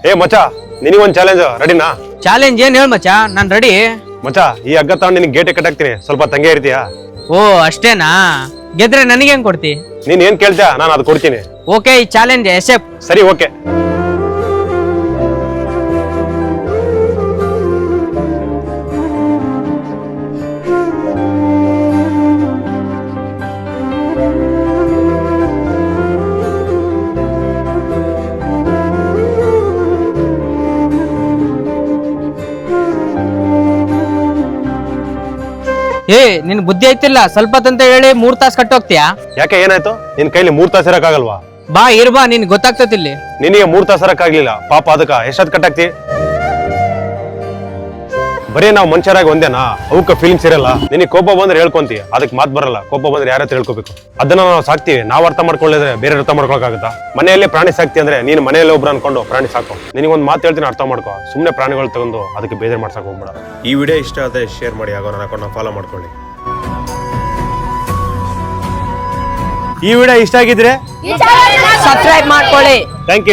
ಏ ಮಚ್ಚ, ನಿನಗೊಂದು ಚಾಲೆಂಜ್ ರೆಡಿನಾ? ಚಾಲೆಂಜ್ ಏನ್ ಹೇಳ ಮಚ್ಚ, ನಾನ್ ರೆಡಿ. ಮಚ್ಚ, ಈ ಹಗ್ಗ ತಗೊಂಡು ನಿನಗೆ ಗೇಟ್ ಕಟ್ಟಾಕ್ತೀನಿ, ಸ್ವಲ್ಪ ತಂಗೆ ಇರ್ತೀಯಾ? ಓ ಅಷ್ಟೇನಾ? ಗೆದ್ರೆ ನನಗೆ ಹೆಂಗ್ ಕೊಡ್ತಿ? ನೀನ್ ಏನ್ ಕೇಳ್ತೀಯ ನಾನು ಅದು ಕೊಡ್ತೀನಿ. ಓಕೆ, ಈ ಚಾಲೆಂಜ್ ಎಸೆಪ್. ಸರಿ, ಓಕೆ. ಏ ನಿನ್ ಬುದ್ಧಿ ಐತಿಲ್ಲ, ಸ್ವಲ್ಪ ತಂತ ಹೇಳಿ 3 ತಾಸು ಕಟ್ಟೋಗ್ತೀಯಾ? ಯಾಕೆ, ಏನಾಯ್ತು? ನಿನ್ ಕೈಲಿ 3 ತಾಸು ಇರಕ್ಕಾಗಲ್ವಾ? ಬಾ ಇರ್ಬಾ, ನಿನ್ ಗೊತ್ತಾಗ್ತತಿಲ್ಲಿ. ನಿನಗೆ 3 ತಾಸು ಇರಕ್ಕಾಗ್ಲಿಲ್ಲ ಪಾಪ, ಅದಕ್ಕ ಎಷ್ಟೊತ್ತು ಕಟ್ಟಾಕ್ತಿ? ಬರೀ ನಾವು ಮನುಷ್ಯರಾಗಿ ಒಂದೇನಾ? ಅವಕ್ಕ ಫೀಲಿಂಗ್ಸ್ ಇರಲ್ಲ. ನಿನಗೆ ಕೋಪ ಬಂದ್ರೆ ಹೇಳ್ಕೊಂತೀವಿ, ಅದಕ್ಕೆ ಮಾತು ಬರಲ್ಲ. ಕೋಪ ಬಂದ್ರೆ ಯಾರ ಹತ್ರ ಹೇಳ್ಕೋಬೇಕು? ಅದನ್ನ ನಾವು ಸಾಕ್ತಿವಿ, ನಾವು ಅರ್ಥ ಮಾಡ್ಕೊಳ್ಳಿದ್ರೆ ಬೇರೆ ಅರ್ಥ ಮಾಡ್ಕೊಳಕ್ಕಾಗತ್ತಾ? ಮನೆಯಲ್ಲೇ ಪ್ರಾಣಿ ಸಾಕ್ತಿ ಅಂದ್ರೆ ನೀನು ಮನೆಯಲ್ಲೇ ಒಬ್ರು ಅನ್ಕೊಂಡು ಪ್ರಾಣಿ ಸಾಕು. ನಿನಗೊಂದು ಮಾತು ಹೇಳ್ತೀನಿ, ಅರ್ಥ ಮಾಡ್ಕೋ. ಸುಮ್ಮನೆ ಪ್ರಾಣಿಗಳು ತಗೊಂಡು ಅದಕ್ಕೆ ಬೇಜಾರು ಮಾಡ್ಸಕ್ ಹೋಗ್ಬೇಡ. ಈ ವಿಡಿಯೋ ಇಷ್ಟ ಆದ್ರೆ ಶೇರ್ ಮಾಡಿ, ಆಗೋ ನನ್ನ ಅಕೌಂಟ್ನ ಫಾಲೋ ಮಾಡ್ಕೊಳ್ಳಿ. ಈ ವಿಡಿಯೋ ಇಷ್ಟ ಆಗಿದ್ರೆ ಸಬ್ಸ್ಕ್ರೈಬ್ ಮಾಡ್ಕೊಳ್ಳಿ. Thank you.